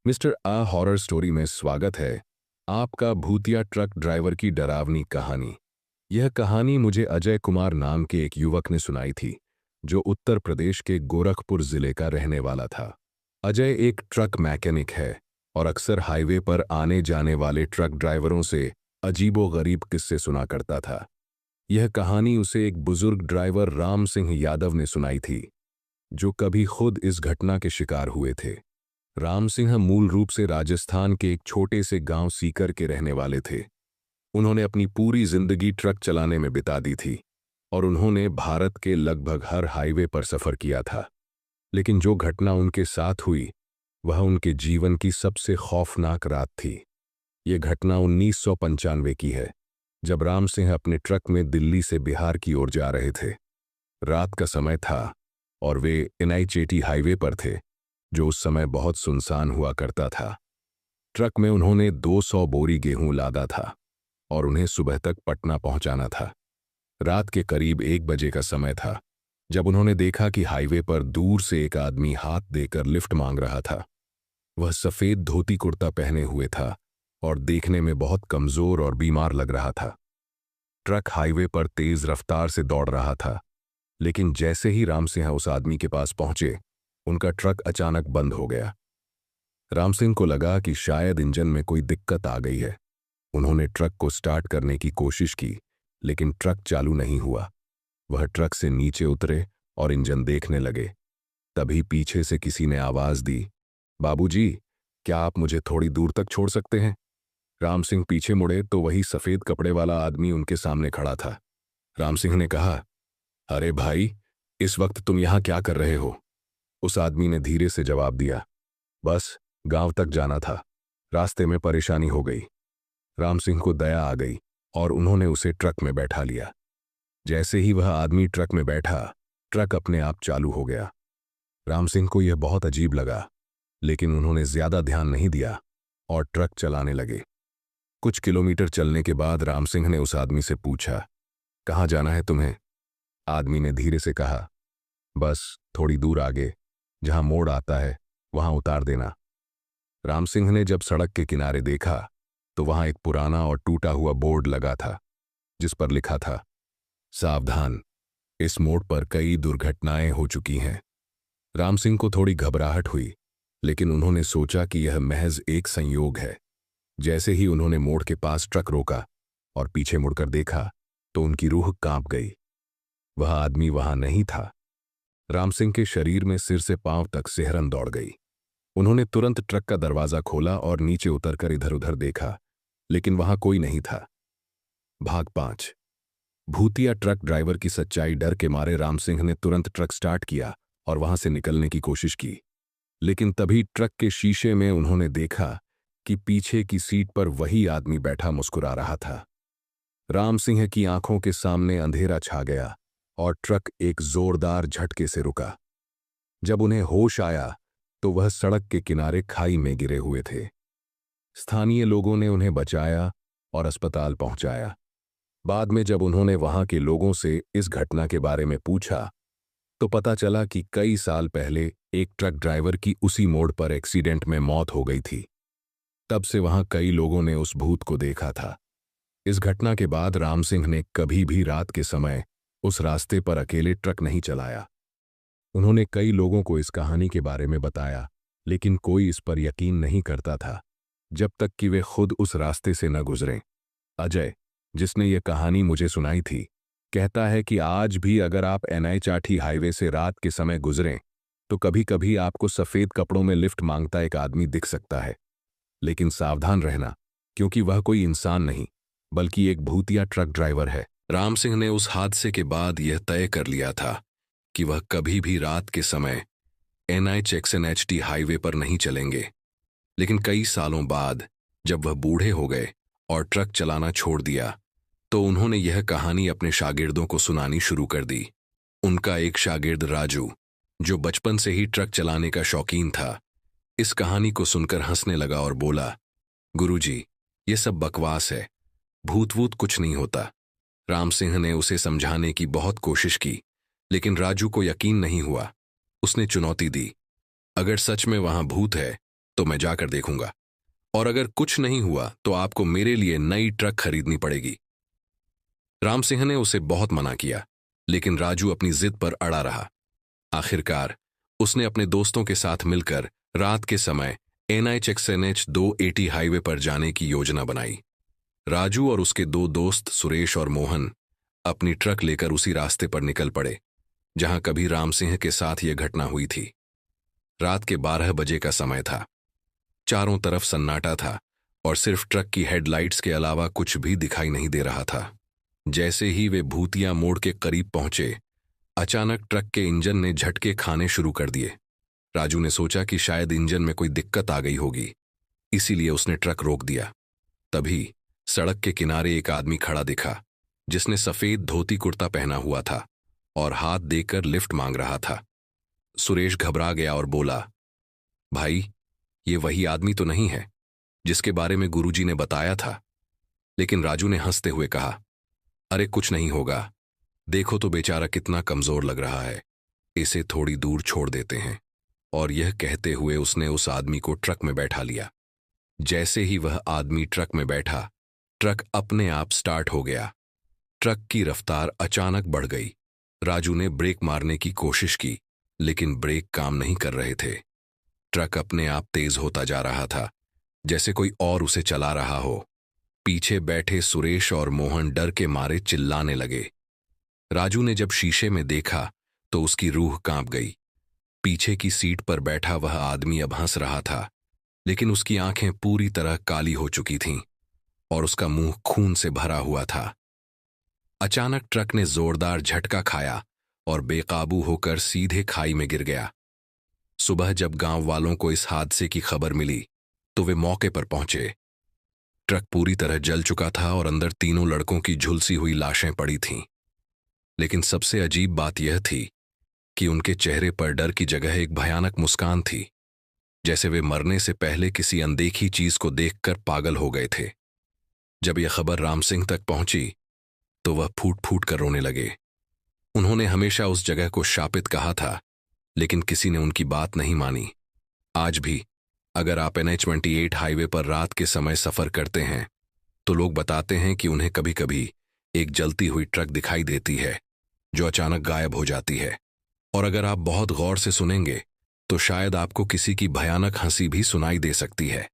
Mister आ horror story में स्वागत है। आपका भूतिया ट्रक ड्राइवर की डरावनी कहानी। यह कहानी मुझे अजय कुमार नाम के एक युवक ने सुनाई थी, जो उत्तर प्रदेश के गोरखपुर जिले का रहने वाला था। अजय एक ट्रक मैकेनिक है और अक्सर हाईवे पर आने जाने वाले ट्रक ड्राइवरों से अजीबोगरीब किस्से सुना करता था। यह कहानी उसे एक बुजुर्ग ड्राइवर राम सिंह यादव ने सुनाई थी, जो कभी खुद इस घटना के शिकार हुए थे। राम सिंह मूल रूप से राजस्थान के एक छोटे से गांव सीकर के रहने वाले थे। उन्होंने अपनी पूरी जिंदगी ट्रक चलाने में बिता दी थी और उन्होंने भारत के लगभग हर हाईवे पर सफर किया था। लेकिन जो घटना उनके साथ हुई, वह उनके जीवन की सबसे खौफनाक रात थी। ये घटना 1995 की है, जब राम सिंह अपने ट्रक में दिल्ली से बिहार की ओर जा रहे थे। रात का समय था और वे एनआई-80 हाईवे पर थे, जो उस समय बहुत सुनसान हुआ करता था। ट्रक में उन्होंने 200 बोरी गेहूं लादा था और उन्हें सुबह तक पटना पहुंचाना था। रात के करीब 1 बजे का समय था, जब उन्होंने देखा कि हाईवे पर दूर से एक आदमी हाथ देकर लिफ्ट मांग रहा था। वह सफेद धोती कुर्ता पहने हुए था और देखने में बहुत कमजोर और बीमार लग रहा था। ट्रक हाईवे पर तेज रफ्तार से दौड़ रहा था, लेकिन जैसे ही राम सिंह उस आदमी के पास पहुंचे, उनका ट्रक अचानक बंद हो गया। राम सिंह को लगा कि शायद इंजन में कोई दिक्कत आ गई है। उन्होंने ट्रक को स्टार्ट करने की कोशिश की, लेकिन ट्रक चालू नहीं हुआ। वह ट्रक से नीचे उतरे और इंजन देखने लगे। तभी पीछे से किसी ने आवाज दी, बाबूजी, क्या आप मुझे थोड़ी दूर तक छोड़ सकते हैं? राम सिंह पीछे मुड़े तो वही सफेद कपड़े वाला आदमी उनके सामने खड़ा था। राम सिंह ने कहा, अरे भाई, इस वक्त तुम यहां क्या कर रहे हो? उस आदमी ने धीरे से जवाब दिया, बस गांव तक जाना था, रास्ते में परेशानी हो गई। राम सिंह को दया आ गई और उन्होंने उसे ट्रक में बैठा लिया। जैसे ही वह आदमी ट्रक में बैठा, ट्रक अपने आप चालू हो गया। राम सिंह को यह बहुत अजीब लगा, लेकिन उन्होंने ज्यादा ध्यान नहीं दिया और ट्रक चलाने लगे। कुछ किलोमीटर चलने के बाद राम सिंह ने उस आदमी से पूछा, कहाँ जाना है तुम्हें? आदमी ने धीरे से कहा, बस थोड़ी दूर आगे, जहां मोड़ आता है वहां उतार देना। राम सिंह ने जब सड़क के किनारे देखा, तो वहां एक पुराना और टूटा हुआ बोर्ड लगा था, जिस पर लिखा था, सावधान, इस मोड़ पर कई दुर्घटनाएं हो चुकी हैं। राम सिंह को थोड़ी घबराहट हुई, लेकिन उन्होंने सोचा कि यह महज एक संयोग है। जैसे ही उन्होंने मोड़ के पास ट्रक रोका और पीछे मुड़कर देखा, तो उनकी रूह कांप गई। वह आदमी वहां नहीं था। राम सिंह के शरीर में सिर से पांव तक सिहरन दौड़ गई। उन्होंने तुरंत ट्रक का दरवाजा खोला और नीचे उतरकर इधर उधर देखा, लेकिन वहां कोई नहीं था। भाग 5। भूतिया ट्रक ड्राइवर की सच्चाई। डर के मारे राम सिंह ने तुरंत ट्रक स्टार्ट किया और वहां से निकलने की कोशिश की, लेकिन तभी ट्रक के शीशे में उन्होंने देखा कि पीछे की सीट पर वही आदमी बैठा मुस्कुरा रहा था। राम सिंह की आंखों के सामने अंधेरा छा गया और ट्रक एक जोरदार झटके से रुका। जब उन्हें होश आया, तो वह सड़क के किनारे खाई में गिरे हुए थे। स्थानीय लोगों ने उन्हें बचाया और अस्पताल पहुंचाया। बाद में जब उन्होंने वहां के लोगों से इस घटना के बारे में पूछा, तो पता चला कि कई साल पहले एक ट्रक ड्राइवर की उसी मोड़ पर एक्सीडेंट में मौत हो गई थी। तब से वहां कई लोगों ने उस भूत को देखा था। इस घटना के बाद राम सिंह ने कभी भी रात के समय उस रास्ते पर अकेले ट्रक नहीं चलाया। उन्होंने कई लोगों को इस कहानी के बारे में बताया, लेकिन कोई इस पर यकीन नहीं करता था, जब तक कि वे खुद उस रास्ते से न गुजरें। अजय, जिसने ये कहानी मुझे सुनाई थी, कहता है कि आज भी अगर आप एनआई-80 हाईवे से रात के समय गुजरें, तो कभी कभी आपको सफेद कपड़ों में लिफ्ट मांगता एक आदमी दिख सकता है। लेकिन सावधान रहना, क्योंकि वह कोई इंसान नहीं, बल्कि एक भूतिया ट्रक ड्राइवर है। राम सिंह ने उस हादसे के बाद यह तय कर लिया था कि वह कभी भी रात के समय एनआई-80 हाईवे पर नहीं चलेंगे। लेकिन कई सालों बाद जब वह बूढ़े हो गए और ट्रक चलाना छोड़ दिया, तो उन्होंने यह कहानी अपने शागिर्दों को सुनानी शुरू कर दी। उनका एक शागिर्द राजू, जो बचपन से ही ट्रक चलाने का शौकीन था, इस कहानी को सुनकर हंसने लगा और बोला, गुरुजी, ये सब बकवास है, भूत वूत कुछ नहीं होता। राम सिंह ने उसे समझाने की बहुत कोशिश की, लेकिन राजू को यकीन नहीं हुआ। उसने चुनौती दी, अगर सच में वहां भूत है, तो मैं जाकर देखूंगा, और अगर कुछ नहीं हुआ तो आपको मेरे लिए नई ट्रक खरीदनी पड़ेगी। राम सिंह ने उसे बहुत मना किया, लेकिन राजू अपनी जिद पर अड़ा रहा। आखिरकार उसने अपने दोस्तों के साथ मिलकर रात के समय NH-XNH 280 हाईवे पर जाने की योजना बनाई। राजू और उसके दो दोस्त सुरेश और मोहन अपनी ट्रक लेकर उसी रास्ते पर निकल पड़े जहां कभी राम सिंह के साथ यह घटना हुई थी। रात के 12 बजे का समय था। चारों तरफ सन्नाटा था और सिर्फ ट्रक की हेडलाइट्स के अलावा कुछ भी दिखाई नहीं दे रहा था। जैसे ही वे भूतिया मोड़ के करीब पहुंचे, अचानक ट्रक के इंजन ने झटके खाने शुरू कर दिए। राजू ने सोचा कि शायद इंजन में कोई दिक्कत आ गई होगी, इसीलिए उसने ट्रक रोक दिया। तभी सड़क के किनारे एक आदमी खड़ा दिखा, जिसने सफेद धोती कुर्ता पहना हुआ था और हाथ देकर लिफ्ट मांग रहा था। सुरेश घबरा गया और बोला, भाई, ये वही आदमी तो नहीं है जिसके बारे में गुरुजी ने बताया था? लेकिन राजू ने हंसते हुए कहा, अरे कुछ नहीं होगा, देखो तो बेचारा कितना कमजोर लग रहा है, इसे थोड़ी दूर छोड़ देते हैं। और यह कहते हुए उसने उस आदमी को ट्रक में बैठा लिया। जैसे ही वह आदमी ट्रक में बैठा, ट्रक अपने आप स्टार्ट हो गया। ट्रक की रफ्तार अचानक बढ़ गई। राजू ने ब्रेक मारने की कोशिश की, लेकिन ब्रेक काम नहीं कर रहे थे। ट्रक अपने आप तेज होता जा रहा था, जैसे कोई और उसे चला रहा हो। पीछे बैठे सुरेश और मोहन डर के मारे चिल्लाने लगे। राजू ने जब शीशे में देखा तो उसकी रूह कांप गई। पीछे की सीट पर बैठा वह आदमी अब हंस रहा था, लेकिन उसकी आंखें पूरी तरह काली हो चुकी थीं और उसका मुंह खून से भरा हुआ था। अचानक ट्रक ने जोरदार झटका खाया और बेकाबू होकर सीधे खाई में गिर गया। सुबह जब गांव वालों को इस हादसे की खबर मिली तो वे मौके पर पहुंचे। ट्रक पूरी तरह जल चुका था और अंदर तीनों लड़कों की झुलसी हुई लाशें पड़ी थीं। लेकिन सबसे अजीब बात यह थी कि उनके चेहरे पर डर की जगह एक भयानक मुस्कान थी, जैसे वे मरने से पहले किसी अनदेखी चीज को देखकर पागल हो गए थे। जब यह खबर राम सिंह तक पहुंची तो वह फूट फूट कर रोने लगे। उन्होंने हमेशा उस जगह को शापित कहा था, लेकिन किसी ने उनकी बात नहीं मानी। आज भी अगर आप NH-28 हाईवे पर रात के समय सफर करते हैं तो लोग बताते हैं कि उन्हें कभी कभी एक जलती हुई ट्रक दिखाई देती है जो अचानक गायब हो जाती है। और अगर आप बहुत गौर से सुनेंगे तो शायद आपको किसी की भयानक हंसी भी सुनाई दे सकती है।